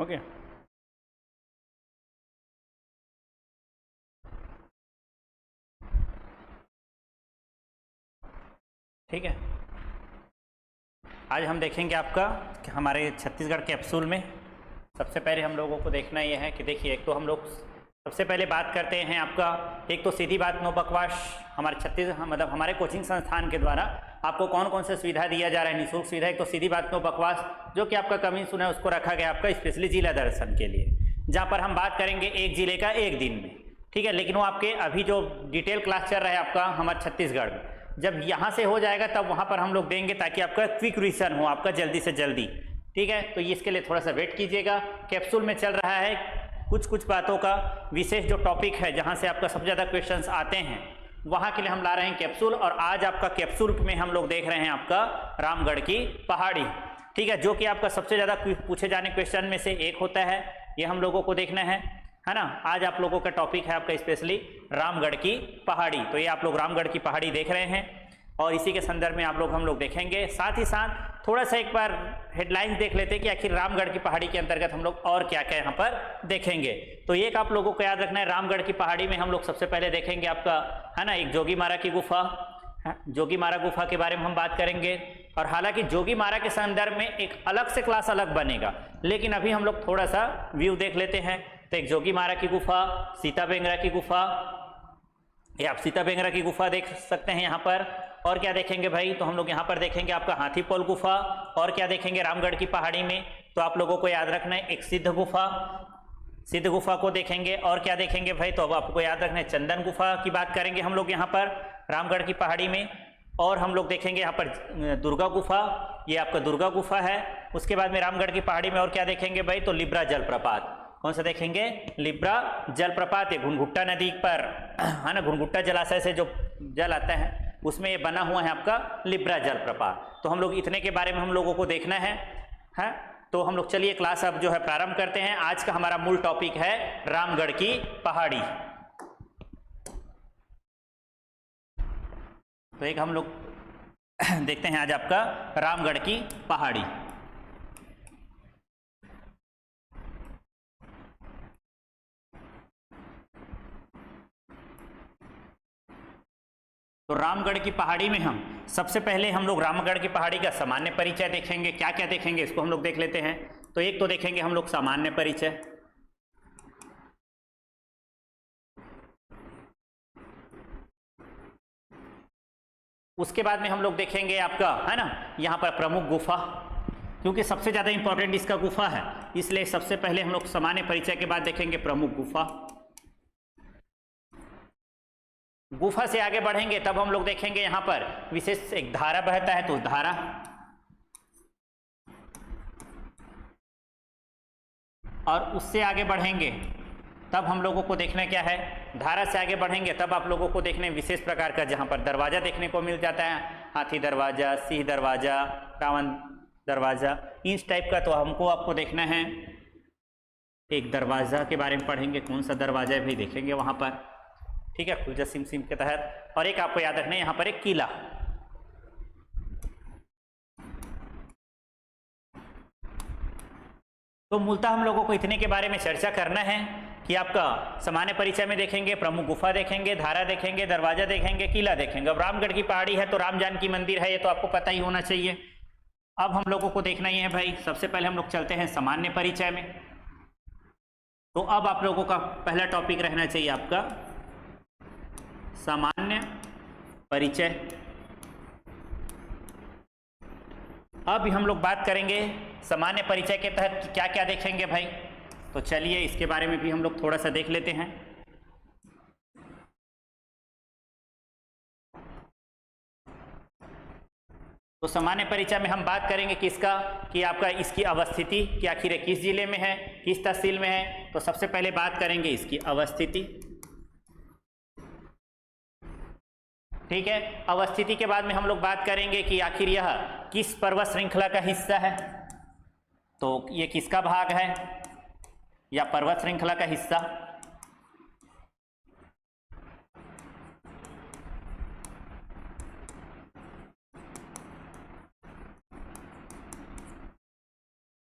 Okay. ठीक है, आज हम देखेंगे आपका कि हमारे छत्तीसगढ़ कैप्सूल में सबसे पहले हम लोगों को देखना यह है कि देखिए, एक तो हम लोग सबसे पहले बात करते हैं आपका, एक तो सीधी बात नो बकवास, हमारे मतलब हमारे कोचिंग संस्थान के द्वारा आपको कौन कौन सा सुविधा दिया जा रहा है, निःशुल्क सुविधा। एक तो सीधी बात नो बकवास जो कि आपका कमी सुना है उसको रखा गया आपका स्पेशली जिला दर्शन के लिए, जहाँ पर हम बात करेंगे एक जिले का एक दिन में। ठीक है, लेकिन वो आपके अभी जो डिटेल क्लास चल रहा है आपका हमारे छत्तीसगढ़ में, जब यहाँ से हो जाएगा तब वहाँ पर हम लोग देंगे ताकि आपका क्विक रिवीजन हो आपका जल्दी से जल्दी। ठीक है, तो इसके लिए थोड़ा सा वेट कीजिएगा। कैप्सूल में चल रहा है कुछ बातों का विशेष जो टॉपिक है जहाँ से आपका सबसे ज़्यादा क्वेश्चंस आते हैं वहाँ के लिए हम ला रहे हैं कैप्सूल। और आज आपका कैप्सूल में हम लोग देख रहे हैं आपका रामगढ़ की पहाड़ी। ठीक है, जो कि आपका सबसे ज़्यादा पूछे जाने क्वेश्चन में से एक होता है, ये हम लोगों को देखना है ना। आज आप लोगों का टॉपिक है आपका स्पेशली रामगढ़ की पहाड़ी। तो ये आप लोग रामगढ़ की पहाड़ी देख रहे हैं और इसी के संदर्भ में हम लोग देखेंगे। साथ ही साथ थोड़ा सा एक बार हेडलाइंस देख लेते हैं कि आखिर रामगढ़ की पहाड़ी के अंतर्गत हम लोग और क्या क्या यहाँ पर देखेंगे। तो एक आप लोगों को याद रखना है, रामगढ़ की पहाड़ी में हम लोग सबसे पहले देखेंगे आपका है ना एक जोगीमारा की गुफा। जोगीमारा गुफा के बारे में हम बात करेंगे। और हालांकि जोगीमारा के संदर्भ में एक अलग से क्लास अलग बनेगा, लेकिन अभी हम लोग थोड़ा सा व्यू देख लेते हैं। तो एक जोगीमारा की गुफा, सीता बेंगरा की गुफा, ये आप सीता बेंगरा की गुफा देख सकते हैं यहाँ पर। और क्या देखेंगे भाई, तो हम लोग यहाँ पर देखेंगे आपका हाथीपोल गुफा। और क्या देखेंगे रामगढ़ की पहाड़ी में, तो आप लोगों को याद रखना है एक सिद्ध गुफा, सिद्ध गुफा को देखेंगे। और क्या देखेंगे भाई, तो अब आपको याद रखना है चंदन गुफा की बात करेंगे हम लोग यहाँ पर रामगढ़ की पहाड़ी में। और हम लोग देखेंगे यहाँ पर दुर्गा गुफा, ये आपका दुर्गा गुफा है। उसके बाद में रामगढ़ की पहाड़ी में और क्या देखेंगे भाई, तो लिब्रा जलप्रपात। कौन सा देखेंगे, लिब्रा जलप्रपात। ये घुनघुट्टा नदी पर है ना, घुनघुट्टा जलाशय से जो जल आता है उसमें ये बना हुआ है आपका लिब्रा जलप्रपात। तो हम लोग इतने के बारे में हम लोगों को देखना है। तो हम लोग चलिए क्लास अब जो है प्रारंभ करते हैं। आज का हमारा मूल टॉपिक है रामगढ़ की पहाड़ी। तो एक हम लोग देखते हैं आज आपका रामगढ़ की पहाड़ी। तो रामगढ़ की पहाड़ी में हम सबसे पहले हम लोग रामगढ़ की पहाड़ी का सामान्य परिचय देखेंगे। क्या क्या देखेंगे इसको हम लोग देख लेते हैं। तो एक तो देखेंगे हम लोग सामान्य परिचय, उसके बाद में हम लोग देखेंगे आपका है ना यहाँ पर प्रमुख गुफा, क्योंकि सबसे ज़्यादा इंपॉर्टेंट इसका गुफा है, इसलिए सबसे पहले हम लोग सामान्य परिचय के बाद देखेंगे प्रमुख गुफा। गुफा से आगे बढ़ेंगे तब हम लोग देखेंगे यहाँ पर विशेष एक धारा बहता है, तो धारा। और उससे आगे बढ़ेंगे तब हम लोगों को देखना क्या है, धारा से आगे बढ़ेंगे तब आप लोगों को देखने विशेष प्रकार का जहाँ पर दरवाजा देखने को मिल जाता है, हाथी दरवाजा, सिंह दरवाजा, रावण दरवाजा, इस टाइप का। तो हमको आपको देखना है एक दरवाजा के बारे में पढ़ेंगे, कौन सा दरवाजा है भाई देखेंगे वहाँ पर। ठीक है, खुजा सिम सिम के तहत। और एक आपको याद रखना है यहाँ पर एक किला। तो मूलतः हम लोगों को इतने के बारे में चर्चा करना है कि आपका सामान्य परिचय में देखेंगे प्रमुख गुफा देखेंगे, धारा देखेंगे, दरवाजा देखेंगे, किला देखेंगे। अब रामगढ़ की पहाड़ी है तो राम जानकी मंदिर है, ये तो आपको पता ही होना चाहिए। अब हम लोगों को देखना ही है भाई, सबसे पहले हम लोग चलते हैं सामान्य परिचय में। तो अब आप लोगों का पहला टॉपिक रहना चाहिए आपका सामान्य परिचय। अब हम लोग बात करेंगे सामान्य परिचय के तहत क्या क्या देखेंगे भाई। तो चलिए इसके बारे में भी हम लोग थोड़ा सा देख लेते हैं। तो सामान्य परिचय में हम बात करेंगे किसका, कि आपका इसकी अवस्थिति कि आखिर किस जिले में है, किस तहसील में है। तो सबसे पहले बात करेंगे इसकी अवस्थिति। ठीक है, अवस्थिति के बाद में हम लोग बात करेंगे कि आखिर यह किस पर्वत श्रृंखला का हिस्सा है, तो ये किसका भाग है या पर्वत श्रृंखला का हिस्सा।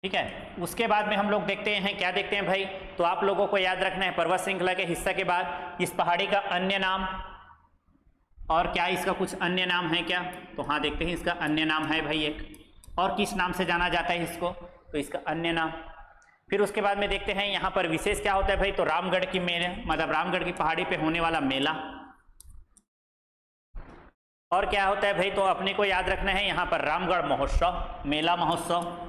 ठीक है। उसके बाद में हम लोग देखते हैं, क्या देखते हैं भाई, तो आप लोगों को याद रखना है पर्वत श्रृंखला के हिस्सा के बाद इस पहाड़ी का अन्य नाम, और क्या इसका कुछ अन्य नाम है क्या, तो हाँ देखते हैं इसका अन्य नाम है भाई एक, और किस नाम से जाना जाता है इसको, तो इसका अन्य नाम। फिर उसके बाद में देखते हैं यहाँ पर विशेष क्या होता है भाई, तो रामगढ़ की मेले, मतलब रामगढ़ की पहाड़ी पे होने वाला मेला। और क्या होता है भाई, तो अपने को याद रखना है यहाँ पर रामगढ़ महोत्सव, मेला महोत्सव।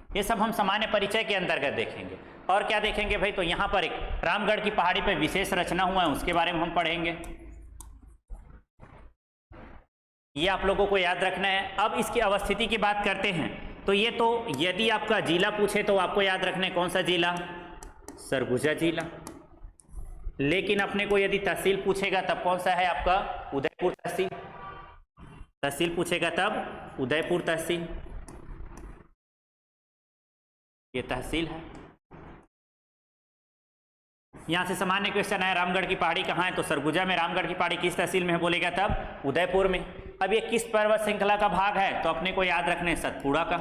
ये सब हम सामान्य परिचय के अंतर्गत देखेंगे। और क्या देखेंगे भाई, तो यहाँ पर एक रामगढ़ की पहाड़ी पर विशेष रचना हुआ है, उसके बारे में हम पढ़ेंगे। ये आप लोगों को याद रखना है। अब इसकी अवस्थिति की बात करते हैं, तो ये तो यदि आपका जिला पूछे तो आपको याद रखना है कौन सा जिला, सरगुजा जिला। लेकिन अपने को यदि तहसील पूछेगा तब कौन सा है आपका, उदयपुर तहसील। तहसील पूछेगा तब उदयपुर तहसील, ये तहसील है। यहां से सामान्य क्वेश्चन है, रामगढ़ की पहाड़ी कहाँ है, तो सरगुजा में। रामगढ़ की पहाड़ी किस तहसील में है बोलेगा तब उदयपुर में। अब ये किस पर्वत श्रृंखला का भाग है, तो अपने को याद रखने सतपुड़ा का।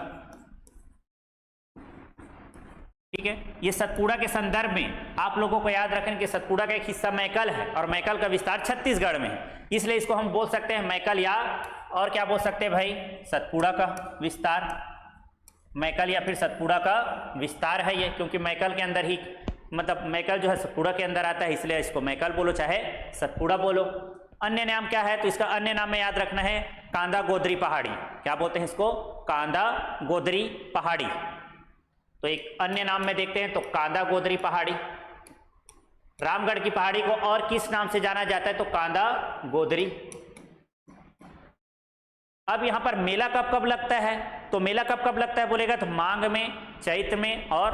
ठीक है, ये सतपुड़ा के संदर्भ में आप लोगों को याद रखें कि सतपुड़ा का एक हिस्सा मैकल है और मैकल का विस्तार छत्तीसगढ़ में है, इसलिए इसको हम बोल सकते हैं मैकल, या और क्या बोल सकते हैं भाई, सतपुड़ा का विस्तार। मैकल या फिर सतपुड़ा का विस्तार है ये, क्योंकि मैकल के अंदर ही, मतलब मैकल जो है सतपुड़ा के अंदर आता है, इसलिए इसको मैकल बोलो चाहे सतपुड़ा बोलो। अन्य नाम क्या है, तो इसका अन्य नाम में याद रखना है कांदा गोदरी पहाड़ी। क्या बोलते हैं इसको, कांदा गोदरी पहाड़ी। तो एक अन्य नाम में देखते हैं, तो कांदा गोदरी पहाड़ी। रामगढ़ की पहाड़ी को और किस नाम से जाना जाता है, तो कांदा गोदरी। अब यहां पर मेला कब कब लगता है, तो मेला कब कब लगता है बोलेगा तो माघ में, चैत में और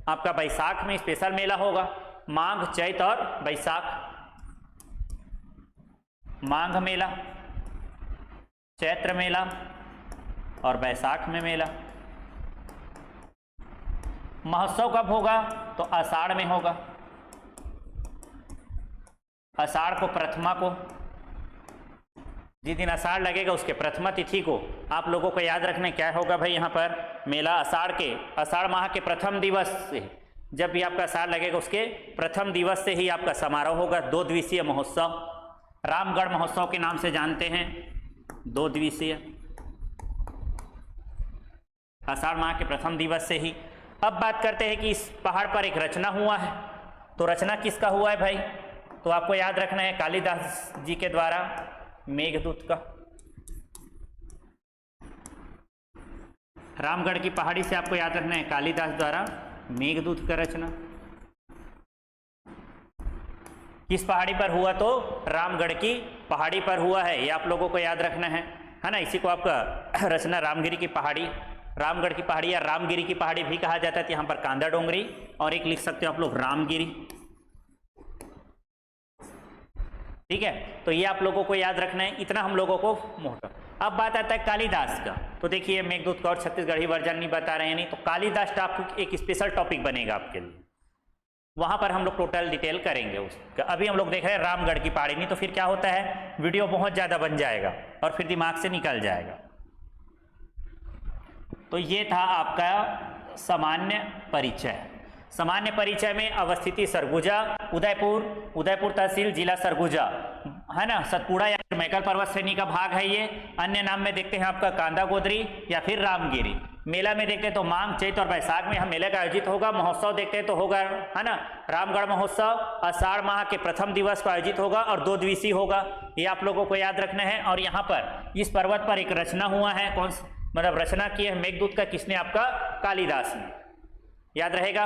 आपका बैसाख में स्पेशल मेला होगा। माघ, चैत और बैसाख। माघ मेला, चैत्र मेला और बैसाख में मेला। महोत्सव कब होगा, तो आषाढ़ में होगा। आषाढ़ को प्रथमा को, जिस दिन आषाढ़ लगेगा उसके प्रथमा तिथि को आप लोगों को याद रखना क्या होगा भाई, यहाँ पर मेला आषाढ़ माह के प्रथम दिवस से, जब भी आपका आषाढ़ लगेगा उसके प्रथम दिवस से ही आपका समारोह होगा। 2 दिवसीय महोत्सव, रामगढ़ महोत्सव के नाम से जानते हैं, 2 दिवसीय, आषाढ़ माह के प्रथम दिवस से ही। अब बात करते हैं कि इस पहाड़ पर एक रचना हुआ है, तो रचना किसका हुआ है भाई, तो आपको याद रखना है कालिदास जी के द्वारा, मेघदूत का। रामगढ़ की पहाड़ी से आपको याद रखना है कालिदास द्वारा मेघदूत का रचना। किस पहाड़ी पर हुआ, तो रामगढ़ की पहाड़ी पर हुआ है, ये आप लोगों को याद रखना है ना। इसी को आपका रचना रामगिरी की पहाड़ी, रामगढ़ की पहाड़ी या रामगिरी की पहाड़ी भी कहा जाता है। यहाँ पर कांदा डोंगरी, और एक लिख सकते हो आप लोग रामगिरी। ठीक है, तो ये आप लोगों को याद रखना है, इतना हम लोगों को मोटा। अब बात आता है कालिदास का, तो देखिए मेघदूत का और छत्तीसगढ़ी वर्जन नहीं बता रहे हैं, नहीं तो कालिदास टॉपिक एक स्पेशल टॉपिक बनेगा आपके लिए, वहां पर हम लोग टोटल डिटेल करेंगे उसका। अभी हम लोग देख रहे हैं रामगढ़ की पहाड़ी, नहीं तो फिर क्या होता है वीडियो बहुत ज़्यादा बन जाएगा और फिर दिमाग से निकल जाएगा। तो ये था आपका सामान्य परिचय। सामान्य परिचय में अवस्थिति सरगुजा, उदयपुर तहसील, जिला सरगुजा, है ना। सतपुड़ा या फिर मैकल पर्वत श्रेणी का भाग है ये। अन्य नाम में देखते हैं आपका कांदा गोदरी या फिर रामगिरी। मेला में देखते हैं तो माघ, चैत और बैसाख में हम मेले का आयोजित होगा। महोत्सव देखते हैं तो होगा, है ना, रामगढ़ महोत्सव आषाढ़ माह के प्रथम दिवस को आयोजित होगा और 2 दिवसीय होगा, ये आप लोगों को याद रखना है। और यहाँ पर इस पर्वत पर एक रचना हुआ है, कौन मतलब रचना की है मेघदूत का, किसने, आपका कालिदास ने, याद रहेगा।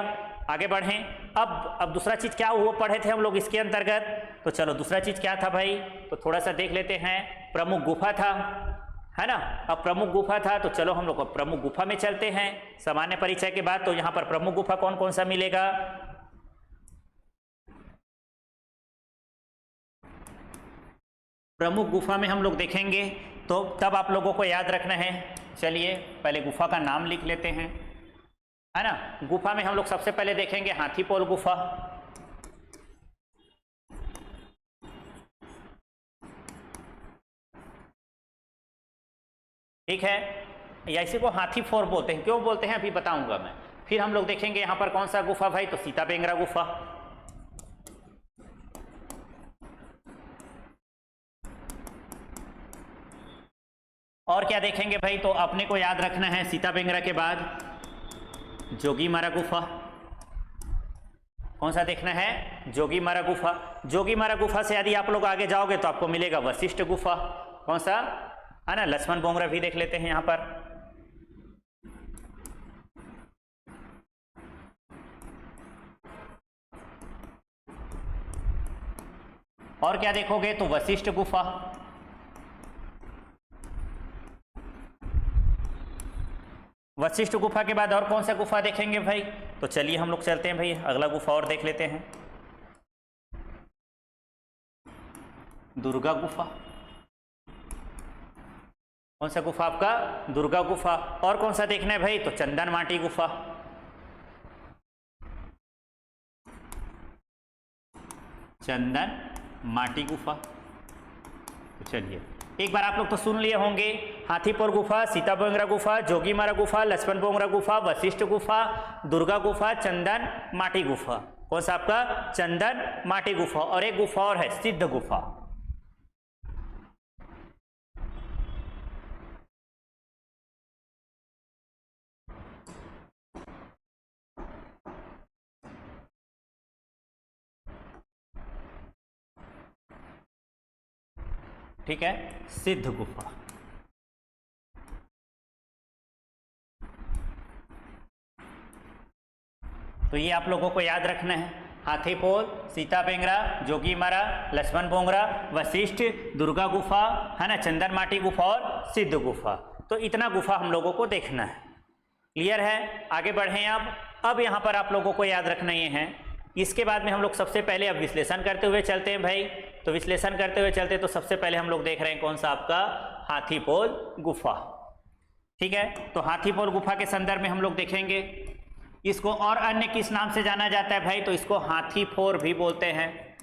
आगे बढ़ें। अब दूसरा चीज क्या हुआ पढ़े थे हम लोग इसके अंतर्गत, तो चलो दूसरा चीज क्या था भाई, तो थोड़ा सा देख लेते हैं। प्रमुख गुफा था, है ना। अब प्रमुख गुफा था तो चलो हम लोग प्रमुख गुफा में चलते हैं सामान्य परिचय के बाद। तो यहाँ पर प्रमुख गुफा कौन कौन सा मिलेगा, प्रमुख गुफा में हम लोग देखेंगे तो तब आप लोगों को याद रखना है। चलिए पहले गुफा का नाम लिख लेते हैं, है ना। गुफा में हम लोग सबसे पहले देखेंगे हाथीपोल गुफा, ठीक है, या इसी को हाथी फोर बोलते हैं। क्यों बोलते हैं अभी बताऊंगा मैं। फिर हम लोग देखेंगे यहाँ पर कौन सा गुफा भाई, तो सीता बेंगरा गुफा। और क्या देखेंगे भाई, तो अपने को याद रखना है सीता बेंगरा के बाद जोगीमारा गुफा। कौन सा देखना है, जोगीमारा गुफा। जोगीमारा गुफा से यदि आप लोग आगे जाओगे तो आपको मिलेगा वशिष्ठ गुफा। कौन सा है ना, लक्ष्मण बोंगरा भी देख लेते हैं यहाँ पर। और क्या देखोगे, तो वशिष्ठ गुफा। वशिष्ठ गुफा के बाद और कौन सा गुफा देखेंगे भाई, तो चलिए हम लोग चलते हैं भाई, अगला गुफा और देख लेते हैं, दुर्गा गुफा। कौन सा गुफा आपका, दुर्गा गुफा। और कौन सा देखना है भाई, तो चंदन माटी गुफा। चंदन माटी गुफा। तो चलिए एक बार आप लोग तो सुन लिए होंगे, हाथीपुर गुफा, सीता बेंगरा गुफा, जोगीमारा गुफा, लक्ष्मण बोंगरा गुफा, वशिष्ठ गुफा, दुर्गा गुफा, चंदन माटी गुफा। कौन सा आपका, चंदन माटी गुफा। और एक गुफा और है, सिद्ध गुफा। ठीक है, सिद्ध गुफा। तो ये आप लोगों को याद रखना है, हाथीपोल, सीता बेंगरा, जोगीमारा, लक्ष्मण बोंगरा, वशिष्ठ, दुर्गा गुफा, है ना, चंदन माटी गुफा और सिद्ध गुफा। तो इतना गुफा हम लोगों को देखना है। क्लियर है, आगे बढ़ें अब यहाँ पर आप लोगों को याद रखना ये है। इसके बाद में हम लोग सबसे पहले अब विश्लेषण करते हुए चलते हैं भाई। तो विश्लेषण करते हुए चलते, तो सबसे पहले हम लोग देख रहे हैं कौन सा आपका, हाथीपोल गुफा। ठीक है, तो हाथीपोल गुफा के संदर्भ में हम लोग देखेंगे, इसको और अन्य किस नाम से जाना जाता है भाई, तो इसको हाथी फोर भी बोलते हैं।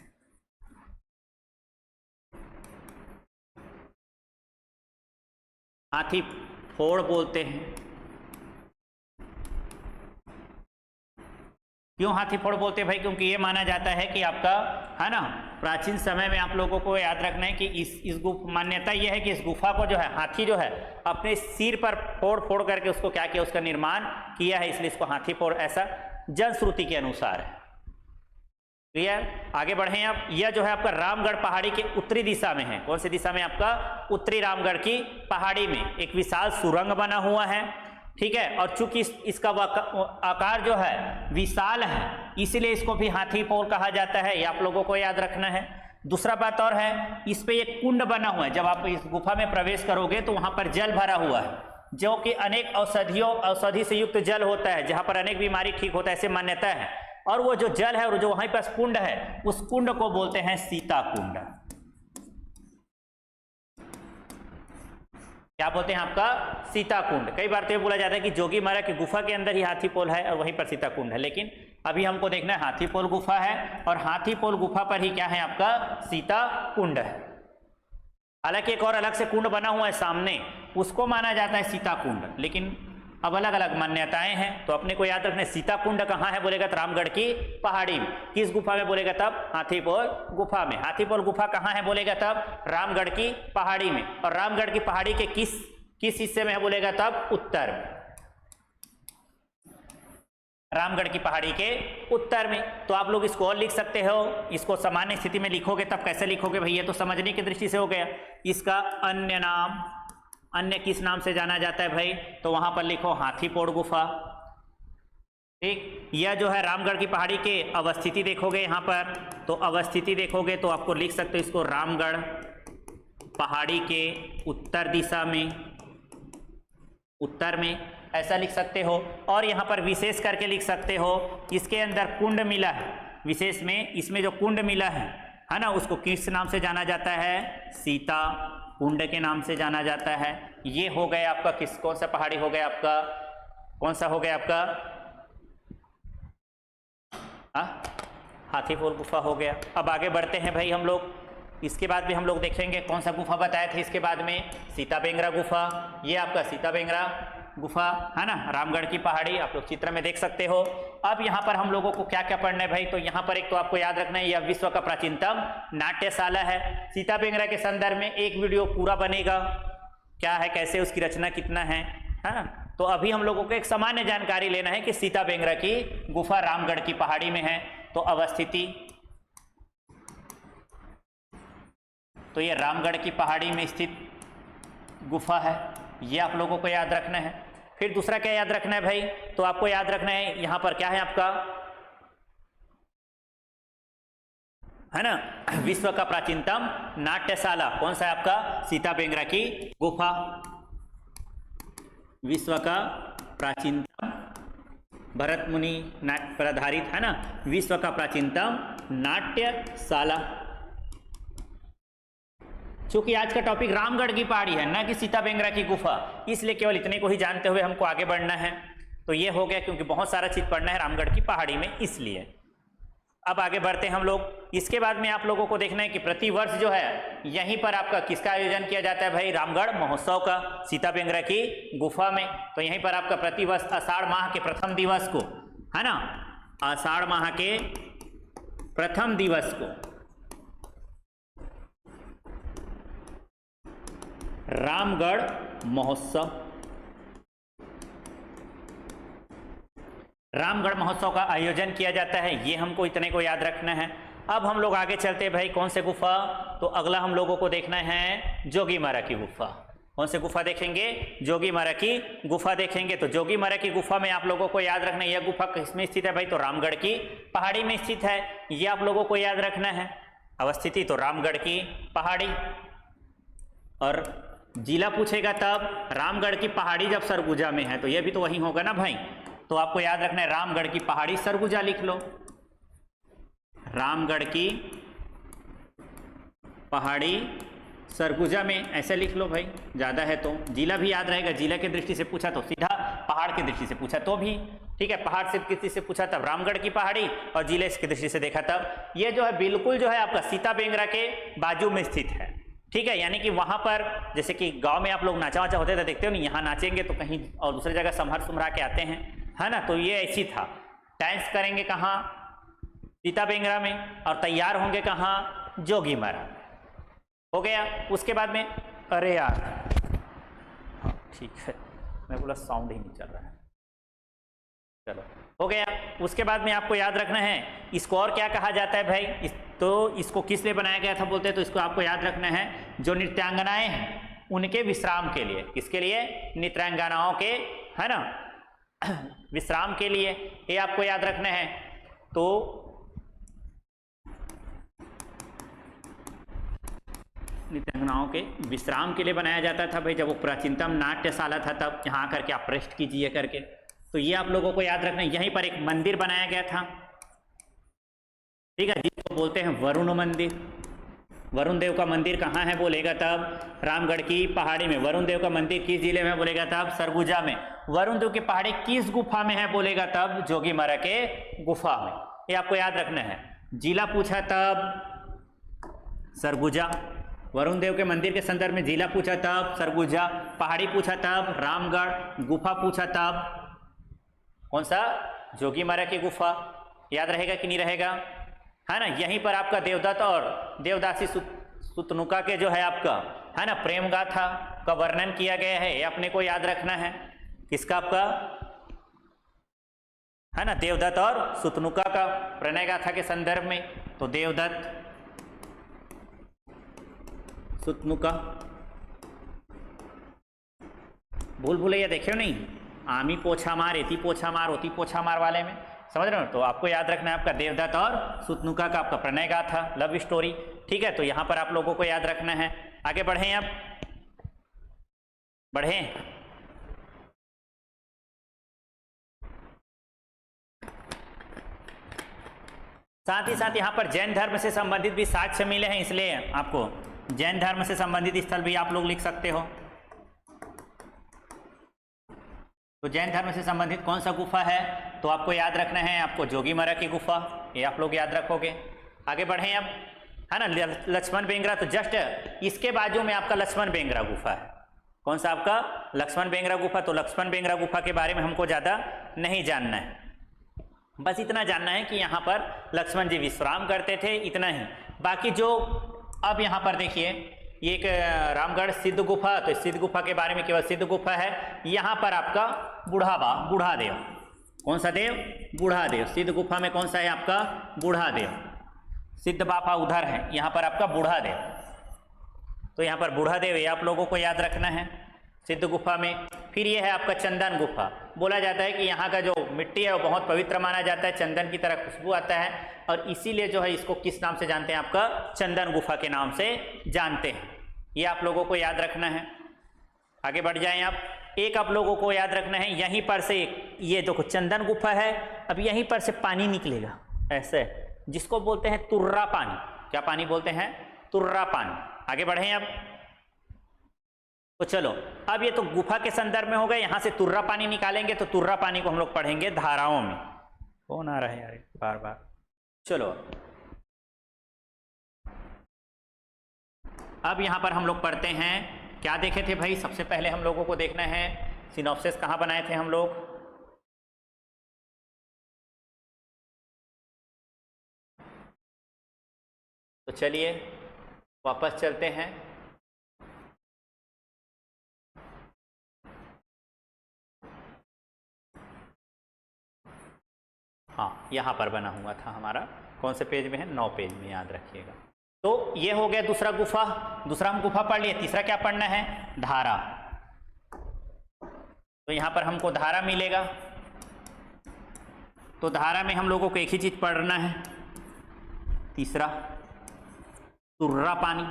हाथी फोड़ बोलते हैं। क्यों हाथी फोड़ बोलते हैं भाई, क्योंकि ये माना जाता है कि आपका, है ना, प्राचीन समय में आप लोगों को याद रखना है कि इस मान्यता ये है कि इस गुफा को जो है, हाथी जो है अपने सिर पर फोड़ फोड़ करके उसको क्या किया, उसका निर्माण किया है, इसलिए इसको हाथी फोड़ ऐसा जनश्रुति के अनुसार है। क्लियर, आगे बढ़े आप। यह जो है आपका रामगढ़ पहाड़ी के उत्तरी दिशा में है। कौन सी दिशा में, आपका उत्तरी रामगढ़ की पहाड़ी में एक विशाल सुरंग बना हुआ है। ठीक है, और चूंकि इसका आकार जो है विशाल है, इसलिए इसको भी हाथी पोल कहा जाता है। ये आप लोगों को याद रखना है। दूसरा बात और है, इस पे एक कुंड बना हुआ है। जब आप इस गुफा में प्रवेश करोगे तो वहां पर जल भरा हुआ है, जो कि अनेक औषधि से युक्त जल होता है, जहां पर अनेक बीमारी ठीक होता है, ऐसे मान्यता है। और वो जो जल है और जो वहीं पर कुंड है, उस कुंड को बोलते हैं सीता कुंड। क्या बोलते हैं आपका, सीता कुंड। कई बार तो ये बोला जाता है कि जोगीमारा की गुफा के अंदर ही हाथीपोल है और वहीं पर सीता कुंड है, लेकिन अभी हमको देखना है हाथीपोल गुफा है और हाथीपोल गुफा पर ही क्या है, आपका सीता कुंड है। हालांकि एक और अलग से कुंड बना हुआ है सामने, उसको माना जाता है सीता कुंड, लेकिन अब अलग अलग मान्यताएं हैं। तो अपने को याद रखना, सीता कुंड कहाँ है बोलेगा तो रामगढ़ की पहाड़ी में। किस गुफा में बोलेगा तब, हाथीपोल गुफा में। हाथीपोल गुफा कहाँ है बोलेगा तब, रामगढ़ की पहाड़ी में। और रामगढ़ की पहाड़ी के किस हिस्से में है बोलेगा तब, उत्तर में। रामगढ़ की पहाड़ी के उत्तर में। तो आप लोग इसको और लिख सकते हो, इसको सामान्य स्थिति में लिखोगे तब कैसे लिखोगे भैया, तो समझने की दृष्टि से हो गया। इसका अन्य नाम, अन्य किस नाम से जाना जाता है भाई, तो वहां पर लिखो हाथीपोड़ गुफा। ठीक, यह जो है रामगढ़ की पहाड़ी के अवस्थिति देखोगे यहाँ पर, तो अवस्थिति देखोगे तो आपको लिख सकते हो इसको रामगढ़ पहाड़ी के उत्तर दिशा में, उत्तर में ऐसा लिख सकते हो। और यहाँ पर विशेष करके लिख सकते हो, इसके अंदर कुंड मिला है, विशेष में इसमें जो कुंड मिला है ना, उसको किस नाम से जाना जाता है, सीता कुंड के नाम से जाना जाता है। ये हो गया आपका किस, कौन सा पहाड़ी हो गया आपका, कौन सा हो गया आपका, हाथीपोल गुफा हो गया। अब आगे बढ़ते हैं भाई हम लोग। इसके बाद भी हम लोग देखेंगे कौन सा गुफा बताए थे इसके बाद में, सीता बेंगरा गुफा। ये आपका सीता बेंगरा गुफा है ना, रामगढ़ की पहाड़ी आप लोग चित्र में देख सकते हो। अब यहाँ पर हम लोगों को क्या क्या पढ़ना है भाई, तो यहाँ पर एक तो आपको याद रखना है, यह विश्व का प्राचीनतम नाट्यशाला है। सीता बेंगरा के संदर्भ में एक वीडियो पूरा बनेगा, क्या है कैसे उसकी रचना कितना है ना। तो अभी हम लोगों को एक सामान्य जानकारी लेना है कि सीता बेंगरा की गुफा रामगढ़ की पहाड़ी में है। तो अवस्थिति, तो ये रामगढ़ की पहाड़ी में स्थित गुफा है, ये आप लोगों को याद रखना है। फिर दूसरा क्या याद रखना है भाई, तो आपको याद रखना है यहां पर क्या है आपका, है ना, विश्व का प्राचीनतम नाट्यशाला कौन सा है आपका, सीता बेंगरा की गुफा। विश्व का प्राचीनतम भरत मुनि नाट्य पर आधारित है ना, विश्व का प्राचीनतम नाट्यशाला। चूंकि आज का टॉपिक रामगढ़ की पहाड़ी है ना कि सीता बेंगरा की गुफा, इसलिए केवल इतने को ही जानते हुए हमको आगे बढ़ना है। तो ये हो गया, क्योंकि बहुत सारा चीज पढ़ना है रामगढ़ की पहाड़ी में, इसलिए अब आगे बढ़ते हैं हम लोग। इसके बाद में आप लोगों को देखना है कि प्रति वर्ष जो है यहीं पर आपका किसका आयोजन किया जाता है भाई, रामगढ़ महोत्सव का, सीता बेंगरा की गुफा में। तो यहीं पर आपका प्रति वर्ष आषाढ़ माह के प्रथम दिवस को, है ना, आषाढ़ माह के प्रथम दिवस को रामगढ़ महोत्सव, रामगढ़ महोत्सव का आयोजन किया जाता है। ये हमको इतने को याद रखना है। अब हम लोग आगे चलते हैं भाई, कौन से गुफा, तो अगला हम लोगों को देखना है जोगीमारा की गुफा। कौन से गुफा देखेंगे, जोगीमारा की गुफा देखेंगे। तो जोगीमारा की गुफा में आप लोगों को याद रखना है, यह गुफा किसमें स्थित है भाई, तो रामगढ़ की पहाड़ी में स्थित है, ये आप लोगों को याद रखना है। अवस्थिति तो रामगढ़ की पहाड़ी, और जिला पूछेगा तब रामगढ़ की पहाड़ी जब सरगुजा में है, तो यह भी तो वही होगा ना भाई। तो आपको याद रखना है रामगढ़ की पहाड़ी सरगुजा लिख लो, रामगढ़ की पहाड़ी सरगुजा में ऐसे लिख लो भाई, ज्यादा है तो जिला भी याद रहेगा। जिला की दृष्टि से पूछा तो सीधा, पहाड़ की दृष्टि से पूछा तो भी ठीक है, पहाड़ से किसी से पूछा तब रामगढ़ की पहाड़ी, और जिले की दृष्टि से देखा तब ये जो है बिल्कुल जो है आपका सीता बेंगरा के बाजू में स्थित है। ठीक है, यानी कि वहां पर जैसे कि गांव में आप लोग नाचा वाचा होते थे, देखते हो नहीं, यहाँ नाचेंगे तो कहीं और दूसरी जगह संभर सुमरा के आते हैं, है ना। तो ये ऐसी था, डांस करेंगे कहाँ, सीता बेंगरा में, और तैयार होंगे कहाँ, जोगीमारा। हो गया। उसके बाद में, अरे यार हाँ ठीक है, मैं बोला साउंड ही नहीं चल रहा है, चलो हो गया। उसके बाद में आपको याद रखना है इसको और क्या कहा जाता है भाई, तो इसको किस लिए बनाया गया था बोलते हैं, तो इसको आपको याद रखना है जो नृत्यांगनाएं हैं उनके विश्राम के लिए। किसके लिए, नृत्यांगनाओं के, है ना, विश्राम के लिए, ये आपको याद रखना है। तो नृत्यांगनाओं के विश्राम के लिए बनाया जाता था भाई, जब वो प्राचीनतम नाट्यशाला था तब यहाँ आकर के आप रेस्ट कीजिए करके। तो ये आप लोगों को याद रखना है। यहीं पर एक मंदिर बनाया गया था, ठीक है, जिसको बोलते हैं वरुण मंदिर। वरुण देव का मंदिर कहाँ है बोलेगा तब रामगढ़ की पहाड़ी में। वरुण देव का मंदिर किस जिले में बोलेगा तब सरगुजा में। वरुण देव की पहाड़ी किस गुफा में है बोलेगा तब जोगीमारा के गुफा में। ये आपको याद रखना है। जिला पूछा तब सरगुजा, वरुण देव के मंदिर के संदर्भ में जिला पूछा तब सरगुजा, पहाड़ी पूछा तब रामगढ़, गुफा पूछा तब कौन सा, जोगीमारा की गुफा। याद रहेगा कि नहीं रहेगा, है ना। यहीं पर आपका देवदत्त और देवदासी सुतनुका के जो है आपका, है ना, प्रेम गाथा का वर्णन किया गया है, ये अपने को याद रखना है। किसका आपका, है ना, देवदत्त और सुतनुका का प्रणय गाथा के संदर्भ में। तो देवदत्त सुतनुका, भूल भुलैया देखे हो नहीं, आमी पोछा मार, एती पोछा मार, ओती पोछा मार वाले में, समझ रहे हो। तो आपको याद रखना है आपका देवदत्त और सुतनुका का आपका प्रणय गाथा, लव स्टोरी। ठीक है, तो यहां पर आप लोगों को याद रखना है। आगे बढ़ें, अब बढ़ें। साथ ही साथ यहां पर जैन धर्म से संबंधित भी साक्ष्य मिले हैं, इसलिए आपको जैन धर्म से संबंधित स्थल भी आप लोग लिख सकते हो। तो जैन धर्म से संबंधित कौन सा गुफा है, तो आपको याद रखना है आपको जोगीमारा की गुफा, ये आप लोग याद रखोगे। आगे बढ़ें अब। है ना, लक्ष्मण बेंगरा, तो जस्ट इसके बाजू में आपका लक्ष्मण बेंगरा गुफा है। कौन सा आपका? लक्ष्मण बेंगरा गुफा। तो लक्ष्मण बेंगरा गुफा के बारे में हमको ज़्यादा नहीं जानना है, बस इतना जानना है कि यहाँ पर लक्ष्मण जी विश्राम करते थे, इतना ही। बाकी जो अब यहाँ पर देखिए ये एक रामगढ़ सिद्ध गुफा, तो सिद्ध गुफा के बारे में केवल सिद्ध गुफा है। यहाँ पर आपका बूढ़ा देव, कौन सा देव? बूढ़ा देव। सिद्ध गुफा में कौन सा है आपका? बूढ़ा देव। सिद्ध बाबा उधर है, यहाँ पर आपका बूढ़ा देव। तो यहाँ पर बूढ़ा देव ये आप लोगों को याद रखना है सिद्ध गुफा में। फिर ये है आपका चंदन गुफा। बोला जाता है कि यहाँ का जो मिट्टी है वो बहुत पवित्र माना जाता है, चंदन की तरह खुशबू आता है, और इसीलिए जो है इसको किस नाम से जानते हैं? आपका चंदन गुफा के नाम से जानते हैं। ये आप लोगों को याद रखना है। आगे बढ़ जाएं आप। एक आप लोगों को याद रखना है, यहीं पर से ये देखो चंदन गुफा है, अब यहीं पर से पानी निकलेगा ऐसे, जिसको बोलते हैं तुर्रा पानी। क्या पानी बोलते हैं? तुर्रा पानी। आगे बढ़ें अब। तो चलो, अब ये तो गुफा के संदर्भ में हो गए, यहां से तुर्रा पानी निकालेंगे, तो तुर्रा पानी को हम लोग पढ़ेंगे धाराओं में। कौन आ रहा है यार बार बार? चलो, अब यहां पर हम लोग पढ़ते हैं, क्या देखे थे भाई? सबसे पहले हम लोगों को देखना है सिनॉप्सिस कहाँ बनाए थे हम लोग। तो चलिए वापस चलते हैं। हाँ, यहाँ पर बना हुआ था हमारा, कौन से पेज में है? 9 पेज में, याद रखिएगा। तो ये हो गया दूसरा गुफा, दूसरा हम गुफा पढ़ लिए। तीसरा क्या पढ़ना है? धारा। तो यहाँ पर हमको धारा मिलेगा, तो धारा में हम लोगों को एक ही चीज पढ़ना है, तीसरा तुर्रा पानी।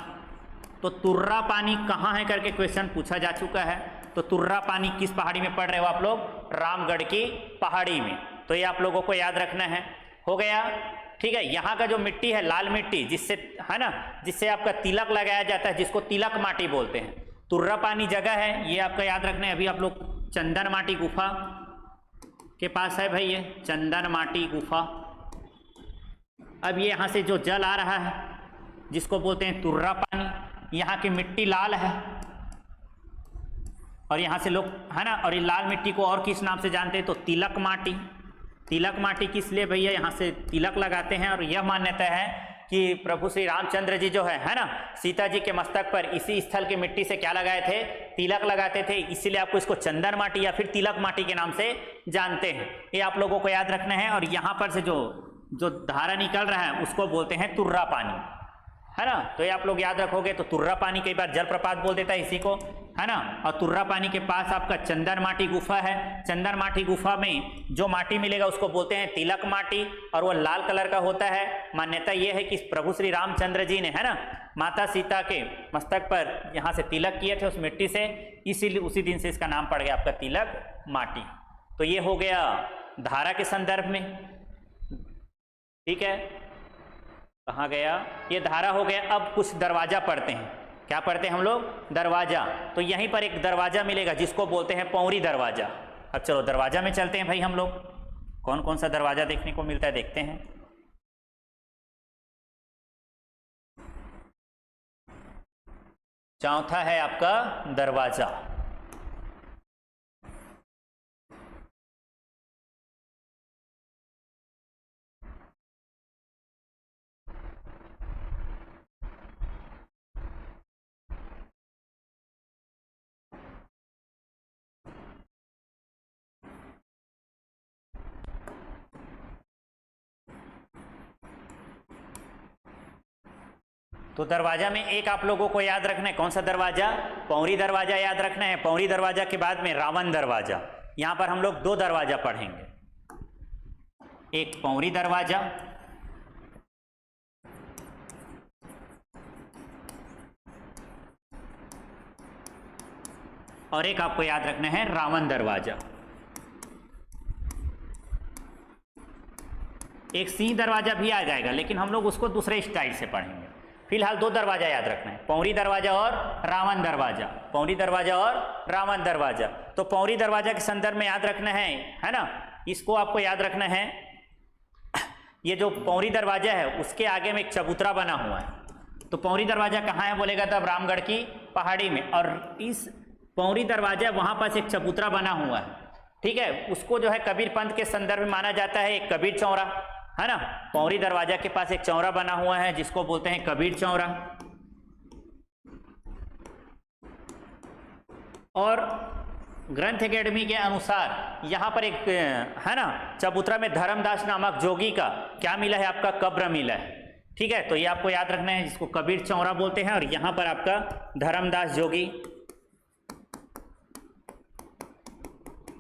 तो तुर्रा पानी कहाँ है करके क्वेश्चन पूछा जा चुका है। तो तुर्रा पानी किस पहाड़ी में पढ़ रहे हो आप लोग? रामगढ़ की पहाड़ी में। तो ये आप लोगों को याद रखना है। हो गया, ठीक है। यहाँ का जो मिट्टी है लाल मिट्टी, जिससे है ना, जिससे आपका तिलक लगाया जाता है, जिसको तिलक माटी बोलते हैं। तुर्रा पानी जगह है, ये आपका याद रखना है। अभी आप लोग चंदन माटी गुफा के पास है भाई, ये चंदन माटी गुफा। अब ये यहाँ से जो जल आ रहा है जिसको बोलते हैं तुर्रा पानी, यहाँ की मिट्टी लाल है, और यहाँ से लोग है ना, और ये लाल मिट्टी को और किस नाम से जानते हैं? तो तिलक माटी। तिलक माटी किस लिए भैया? यहाँ से तिलक लगाते हैं, और यह मान्यता है कि प्रभु श्री रामचंद्र जी जो है ना, सीता जी के मस्तक पर इसी स्थल की मिट्टी से क्या लगाए थे? तिलक लगाते थे। इसीलिए आपको इसको चंदन माटी या फिर तिलक माटी के नाम से जानते हैं। ये आप लोगों को याद रखना है। और यहाँ पर से जो धारा निकल रहा है उसको बोलते हैं तुर्रा पानी, है ना। तो ये आप लोग याद रखोगे। तो तुर्रा पानी कई बार जलप्रपात बोल देता है इसी को, है ना। और तुर्रा पानी के पास आपका चंदन माटी गुफा है। चंदन माटी गुफा में जो माटी मिलेगा उसको बोलते हैं तिलक माटी, और वो लाल कलर का होता है। मान्यता ये है कि प्रभु श्री रामचंद्र जी ने, है ना, माता सीता के मस्तक पर यहाँ से तिलक किए थे उस मिट्टी से, इसीलिए उसी दिन से इसका नाम पड़ गया आपका तिलक माटी। तो ये हो गया धारा के संदर्भ में, ठीक है। कहाँ गया? ये धारा हो गया। अब कुछ दरवाजा पढ़ते हैं। क्या पढ़ते हैं हम लोग? दरवाजा। तो यहीं पर एक दरवाजा मिलेगा जिसको बोलते हैं पौरी दरवाजा। अब चलो दरवाजा में चलते हैं भाई हम लोग। कौन कौन सा दरवाजा देखने को मिलता है देखते हैं। चौथा है आपका दरवाजा। तो दरवाजा में एक आप लोगों को याद रखना है, कौन सा दरवाजा? पौरी दरवाजा याद रखना है। पौरी दरवाजा के बाद में रावण दरवाजा। यहां पर हम लोग 2 दरवाजा पढ़ेंगे, एक पौरी दरवाजा और एक आपको याद रखना है रावण दरवाजा। एक सिंह दरवाजा भी आ जाएगा, लेकिन हम लोग उसको दूसरे स्टाइल से पढ़ेंगे। फिलहाल 2 दरवाजा याद रखना है, पौरी दरवाजा और रावण दरवाजा। पौरी दरवाजा और रावण दरवाजा। तो पौरी दरवाजा के संदर्भ में याद रखना है ना, इसको आपको याद रखना है। ये जो पौरी दरवाजा है उसके आगे में एक चबूतरा बना हुआ है। तो पौरी दरवाजा कहाँ है बोलेगा तब रामगढ़ की पहाड़ी में। और इस पौरी दरवाजा वहां पास एक चबूतरा बना हुआ है, ठीक है, उसको जो है कबीर पंथ के संदर्भ में माना जाता है एक कबीर चौरा, है ना। पौरी दरवाजा के पास एक चौरा बना हुआ है जिसको बोलते हैं कबीर चौरा। और ग्रंथ एकेडमी के अनुसार यहाँ पर एक है ना चबूतरा में धर्मदास नामक जोगी का क्या मिला है, आपका कब्र मिला है, ठीक है। तो ये आपको याद रखना है, जिसको कबीर चौरा बोलते हैं। और यहाँ पर आपका धर्मदास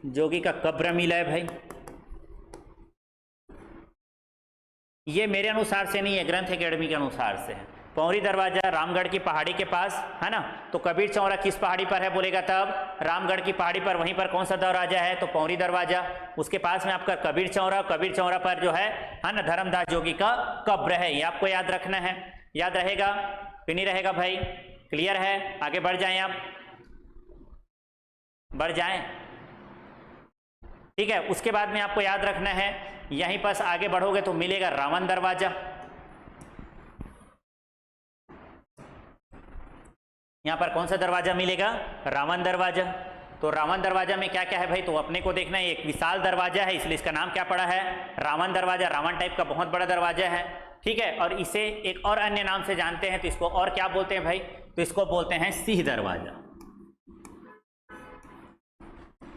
जोगी का कब्र मिला है भाई। ये मेरे अनुसार से नहीं है, ग्रंथ एकेडमी के अनुसार से है। पौरी दरवाजा रामगढ़ की पहाड़ी के पास है ना। तो कबीर चौरा किस पहाड़ी पर है बोलेगा तब रामगढ़ की पहाड़ी पर। वहीं पर कौन सा दरवाजा है, तो पौरी दरवाजा, उसके पास में आपका कबीर चौरा। कबीर चौरा पर जो है ना धर्मदास जोगी का कब्र है। ये आपको याद रखना है। याद रहेगा कि नहीं रहेगा भाई? क्लियर है? आगे बढ़ जाएं, आप बढ़ जाएं, ठीक है। उसके बाद में आपको याद रखना है, यहीं पास आगे बढ़ोगे तो मिलेगा रावण दरवाजा। यहां पर कौन सा दरवाजा मिलेगा? रावण दरवाजा। तो रावण दरवाजा में क्या क्या है भाई, तो अपने को देखना है। एक विशाल दरवाजा है, इसलिए इसका नाम क्या पड़ा है, रावण दरवाजा। रावण टाइप का बहुत बड़ा दरवाजा है, ठीक है। और इसे एक और अन्य नाम से जानते हैं, तो इसको और क्या बोलते हैं भाई, तो इसको बोलते हैं सिंह दरवाजा।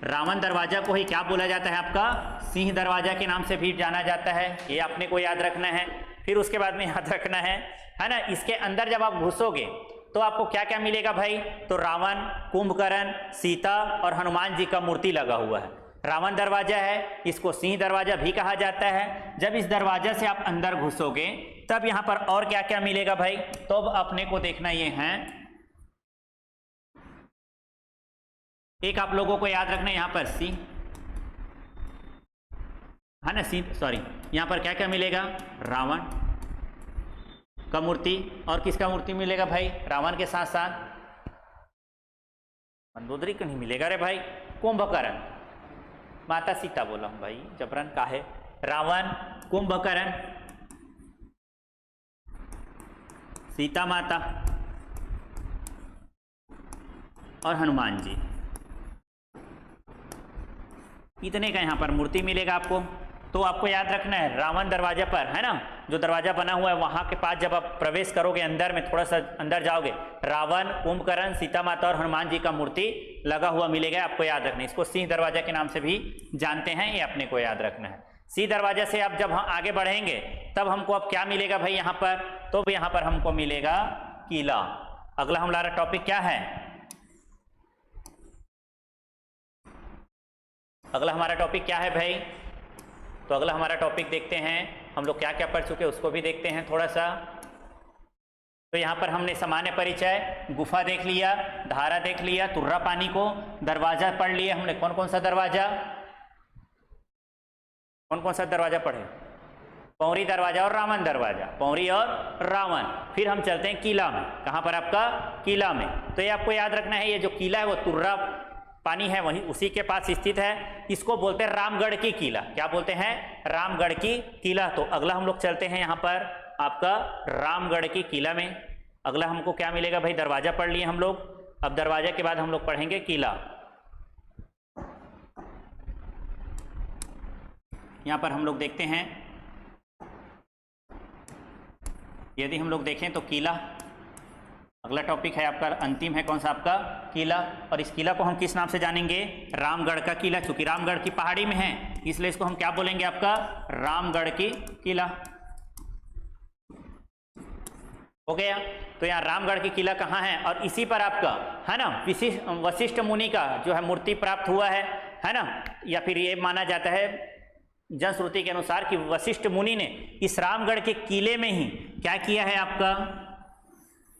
रावण दरवाजा को ही क्या बोला जाता है, आपका सिंह दरवाजा के नाम से भी जाना जाता है। ये अपने को याद रखना है। फिर उसके बाद में याद रखना है ना, इसके अंदर जब आप घुसोगे तो आपको क्या क्या मिलेगा भाई, तो रावण, कुंभकर्ण, सीता और हनुमान जी का मूर्ति लगा हुआ है। रावण दरवाजा है, इसको सिंह दरवाजा भी कहा जाता है। जब इस दरवाजा से आप अंदर घुसोगे तब यहां पर और क्या क्या मिलेगा भाई, तो अब अपने को देखना ये है, एक आप लोगों को याद रखना है यहां पर सिंह है ना, सिंह सॉरी, यहां पर क्या क्या मिलेगा, रावण का मूर्ति। और किसका मूर्ति मिलेगा भाई, रावण के साथ साथ मंदोदरी का नहीं मिलेगा रे भाई, कुंभकर्ण, माता सीता बोला हूं भाई, जबरन का है। रावण, कुंभकर्ण, सीता माता और हनुमान जी, इतने का यहां पर मूर्ति मिलेगा आपको। तो आपको याद रखना है, रावण दरवाजा पर है ना, जो दरवाजा बना हुआ है वहां के पास जब आप प्रवेश करोगे अंदर में, थोड़ा सा अंदर जाओगे, रावण, कुंभकर्ण, सीता माता और हनुमान जी का मूर्ति लगा हुआ मिलेगा। आपको याद रखना है, इसको सिंह दरवाजा के नाम से भी जानते हैं, ये अपने को याद रखना है। सिंह दरवाजा से आप जब हम आगे बढ़ेंगे तब हमको अब क्या मिलेगा भाई यहाँ पर, तो यहाँ पर हमको मिलेगा किला। अगला हमारा टॉपिक क्या है, अगला हमारा टॉपिक क्या है भाई, तो अगला हमारा टॉपिक देखते हैं, हम लोग क्या क्या पढ़ चुके उसको भी देखते हैं थोड़ा सा। तो यहाँ पर हमने सामान्य परिचय, गुफा देख लिया, धारा देख लिया, तुर्रा पानी को, दरवाजा पढ़ लिया हमने। कौन कौन सा दरवाजा, कौन कौन सा दरवाजा पढ़े, पौरी दरवाजा और रावण दरवाजा, पौरी और रावण। फिर हम चलते हैं किला में, कहाँ पर आपका, किला में। तो ये आपको याद रखना है, ये जो किला है वो तुर्रा पानी है, वहीं उसी के पास स्थित है। इसको बोलते हैं रामगढ़ की किला। क्या बोलते हैं, रामगढ़ की किला। तो अगला हम लोग चलते हैं यहाँ पर आपका रामगढ़ की किला में। अगला हमको क्या मिलेगा भाई, दरवाजा पढ़ लिए हम लोग, अब दरवाजा के बाद हम लोग पढ़ेंगे किला। यहाँ पर हम लोग देखते हैं, यदि हम लोग देखें तो किला अगला टॉपिक है आपका, अंतिम है कौन सा आपका, किला। और इस किला को हम किस नाम से जानेंगे, रामगढ़ का किला। क्योंकि रामगढ़ की पहाड़ी में है इसलिए इसको हम क्या बोलेंगे, आपका रामगढ़ की किला। हो गया। तो यहाँ रामगढ़ की किला कहाँ है, और इसी पर आपका है ना वशिष्ठ मुनि का जो है मूर्ति प्राप्त हुआ है ना। या फिर ये माना जाता है जनश्रुति के अनुसार कि वशिष्ठ मुनि ने इस रामगढ़ के किले में ही क्या किया है, आपका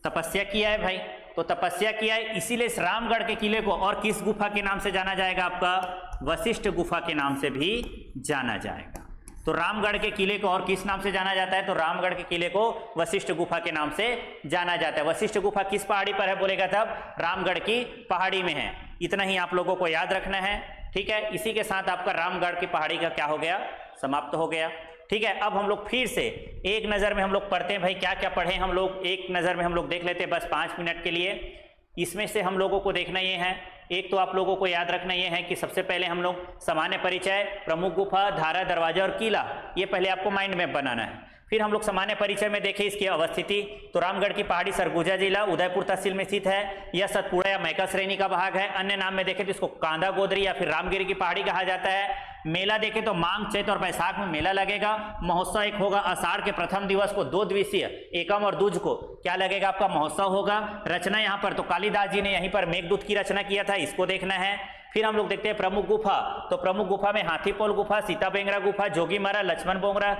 तपस्या किया है भाई। तो तपस्या किया है, इसीलिए इस रामगढ़ के किले को और किस गुफा के नाम से जाना जाएगा, आपका वशिष्ठ गुफा के नाम से भी जाना जाएगा। तो रामगढ़ के किले को और किस नाम से जाना जाता है, तो रामगढ़ के किले को वशिष्ठ गुफा के नाम से जाना जाता है। वशिष्ठ गुफा किस पहाड़ी पर है बोलेगा तब, रामगढ़ की पहाड़ी में है। इतना ही आप लोगों को याद रखना है, ठीक है। इसी के साथ आपका रामगढ़ की पहाड़ी का क्या हो गया, समाप्त हो गया। ठीक है, अब हम लोग फिर से एक नज़र में हम लोग पढ़ते हैं भाई, क्या क्या पढ़े हम लोग, एक नज़र में हम लोग देख लेते हैं बस 5 मिनट के लिए। इसमें से हम लोगों को देखना ये है, एक तो आप लोगों को याद रखना ये है कि सबसे पहले हम लोग सामान्य परिचय, प्रमुख गुफा, धारा, दरवाजा और किला, ये पहले आपको माइंड मैप बनाना है। फिर हम लोग सामान्य परिचय में देखें इसकी अवस्थिति, तो रामगढ़ की पहाड़ी सरगुजा जिला उदयपुर तहसील में स्थित है। यह सतपुड़ा या मैका श्रेणी का भाग है। अन्य नाम में देखें तो इसको कांदा गोदरी या फिर रामगिरी की पहाड़ी कहा जाता है। मेला देखें तो मांग, चैत और बैसाख में मेला लगेगा। महोत्सव एक होगा आषाढ़ के प्रथम दिवस को, 2 दिवसीय, एकम और दूज को क्या लगेगा आपका महोत्सव होगा। रचना यहाँ पर तो कालिदास जी ने यहीं पर मेघदूत की रचना किया था, इसको देखना है। फिर हम लोग देखते हैं प्रमुख गुफा, तो प्रमुख गुफा में हाथीपोल गुफा, सीता बेंगरा गुफा, जोगीमारा, लक्ष्मण बोंगरा,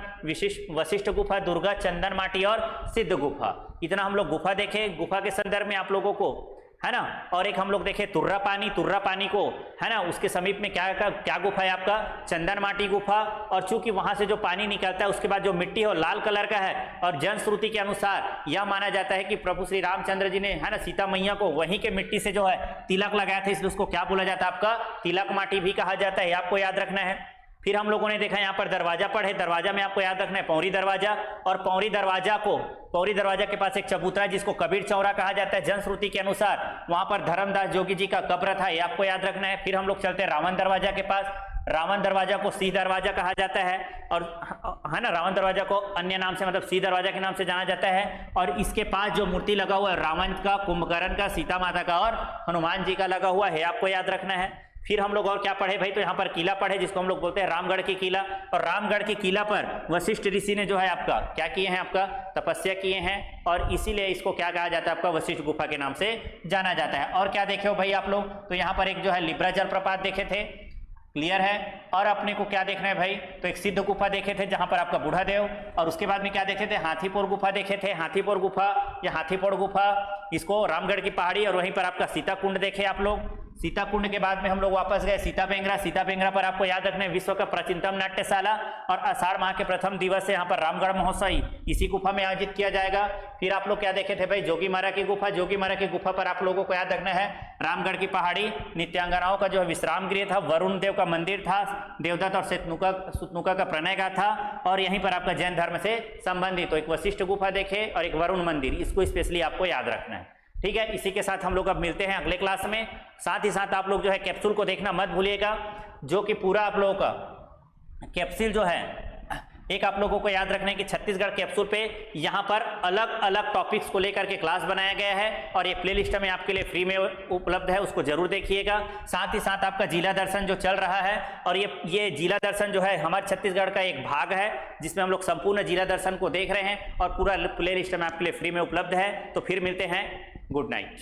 वशिष्ठ गुफा, दुर्गा, चंदन माटी और सिद्ध गुफा। इतना हम लोग गुफा देखे। गुफा के संदर्भ में आप लोगों को है ना, और एक हम लोग देखे तुर्रा पानी को है ना, उसके समीप में क्या गुफा है आपका, चंदन माटी गुफा। और चूंकि वहां से जो पानी निकलता है उसके बाद जो मिट्टी है लाल कलर का है, और जनश्रुति के अनुसार यह माना जाता है कि प्रभु श्री रामचंद्र जी ने है ना सीता मैया को वहीं के मिट्टी से जो है तिलक लगाया था, इसलिए उसको क्या बोला जाता है आपका, तिलक माटी भी कहा जाता है, आपको याद रखना है। फिर हम लोगों ने देखा यहाँ पर दरवाजा पढ़े, दरवाजा में आपको याद रखना है पौरी दरवाजा, और पौरी दरवाजा के पास एक चबूतरा है जिसको कबीर चौरा कहा जाता है। जनश्रुति के अनुसार वहां पर धर्मदास जोगी जी का कब्र था, ये आपको याद रखना है। फिर हम लोग चलते हैं रावण दरवाजा के पास, रावण दरवाजा को सिंह दरवाजा कहा जाता है, और है ना रावण दरवाजा को अन्य नाम से मतलब सिंह दरवाजा के नाम से जाना जाता है। और इसके पास जो मूर्ति लगा हुआ है रावण का, कुंभकर्ण का, सीता माता का और हनुमान जी का लगा हुआ है, आपको याद रखना है। फिर हम लोग और क्या पढ़े भाई, तो यहाँ पर किला पढ़े जिसको हम लोग बोलते हैं रामगढ़ की किला। और रामगढ़ की किला पर वशिष्ठ ऋषि ने जो है आपका क्या किए हैं, आपका तपस्या किए हैं, और इसीलिए इसको क्या कहा जाता है आपका वशिष्ठ गुफा के नाम से जाना जाता है। और क्या देखे हो भाई आप लोग, तो यहाँ पर एक जो है लिब्रा जलप्रपात देखे थे, क्लियर है। और अपने को क्या देखना है भाई, तो एक सिद्ध गुफा देखे थे जहां पर आपका बूढ़ा देव, और उसके बाद में क्या देखे थे, हाथीपुर गुफा देखे थे। हाथीपुर गुफा या हाथीपुर गुफा, इसको रामगढ़ की पहाड़ी, और वहीं पर आपका सीता कुंड देखे आप लोग। सीता कुंड के बाद में हम लोग वापस गए सीता बेंगरा पर आपको याद रखना है विश्व का प्राचीनतम नाट्यशाला, और आषाढ़ माह के प्रथम दिवस से यहाँ पर रामगढ़ महोत्सव इसी गुफा में आयोजित किया जाएगा। फिर आप लोग क्या देखे थे भाई, जोगीमारा की गुफा पर आप लोगों को याद रखना है रामगढ़ की पहाड़ी, नित्यांगनाओं का जो है विश्राम गृह था, वरुण देव का मंदिर था, देवदत्त और सुतनुका का प्रणय का था, और यहीं पर आपका जैन धर्म से संबंधित तो एक वशिष्ठ गुफा देखे और एक वरुण मंदिर, इसको स्पेशली आपको याद रखना है। ठीक है, इसी के साथ हम लोग अब मिलते हैं अगले क्लास में। साथ ही साथ आप लोग जो है कैप्सूल को देखना मत भूलिएगा, जो कि पूरा आप लोगों का कैप्सूल जो है एक आप लोगों को याद रखना है कि छत्तीसगढ़ कैप्सूल पे यहाँ पर अलग अलग टॉपिक्स को लेकर के क्लास बनाया गया है, और ये प्लेलिस्ट में आपके लिए फ्री में उपलब्ध है, उसको जरूर देखिएगा। साथ ही साथ आपका जिला दर्शन जो चल रहा है, और ये जिला दर्शन जो है हमारे छत्तीसगढ़ का एक भाग है जिसमें हम लोग संपूर्ण जिला दर्शन को देख रहे हैं, और पूरा प्लेलिस्ट में आपके लिए फ्री में उपलब्ध है। तो फिर मिलते हैं, गुड नाइट।